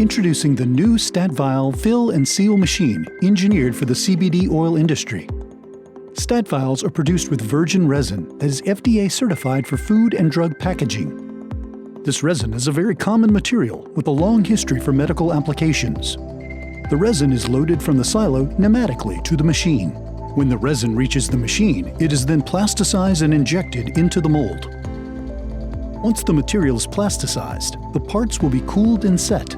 Introducing the new Vial fill and seal machine engineered for the CBD oil industry. Vials are produced with virgin resin that is FDA certified for food and drug packaging. This resin is a very common material with a long history for medical applications. The resin is loaded from the silo pneumatically to the machine. When the resin reaches the machine, it is then plasticized and injected into the mold. Once the material is plasticized, the parts will be cooled and set.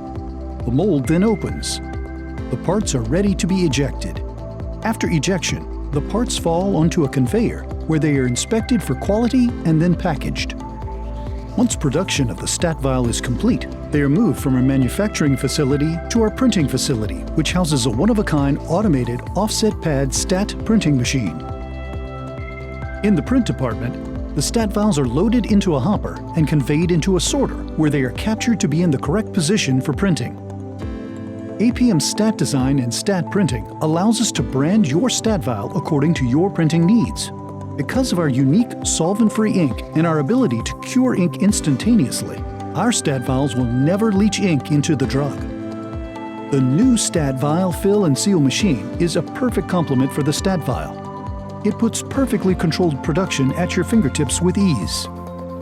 The mold then opens. The parts are ready to be ejected. After ejection, the parts fall onto a conveyor where they are inspected for quality and then packaged. Once production of the Vial is complete, they are moved from our manufacturing facility to our printing facility, which houses a one-of-a-kind automated offset pad printing machine. In the print department, the Vials are loaded into a hopper and conveyed into a sorter, where they are captured to be in the correct position for printing. APM Stat Design and Stat Printing allows us to brand your Vial according to your printing needs. Because of our unique solvent-free ink and our ability to cure ink instantaneously, our Vials will never leach ink into the drug. The new Vial fill and seal machine is a perfect complement for the Vial. It puts perfectly controlled production at your fingertips with ease.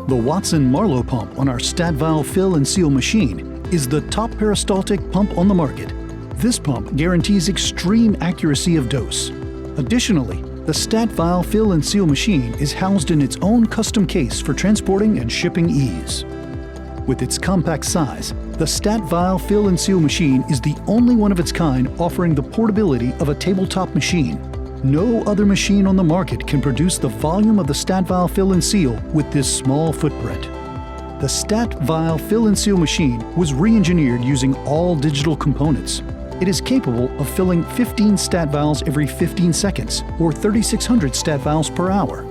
The Watson-Marlowe pump on our Vial fill and seal machine is the top peristaltic pump on the market. This pump guarantees extreme accuracy of dose. Additionally, the Vial fill and seal machine is housed in its own custom case for transporting and shipping ease. With its compact size, the Vial fill and seal machine is the only one of its kind offering the portability of a tabletop machine. No other machine on the market can produce the volume of the Vial fill and seal with this small footprint. The Vial fill and seal machine was re-engineered using all digital components. It is capable of filling 15 Vials every 15 seconds, or 3,600 Vials per hour.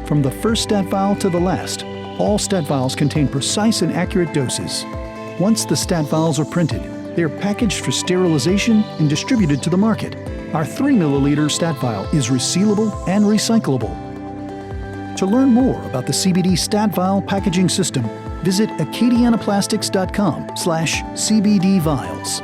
From the first Vial to the last, all Vials contain precise and accurate doses. Once the Vials are printed, they are packaged for sterilization and distributed to the market. Our 3 ml Vial is resealable and recyclable. To learn more about the CBD Vial packaging system, visit acadianaplastics.com/CBD vials.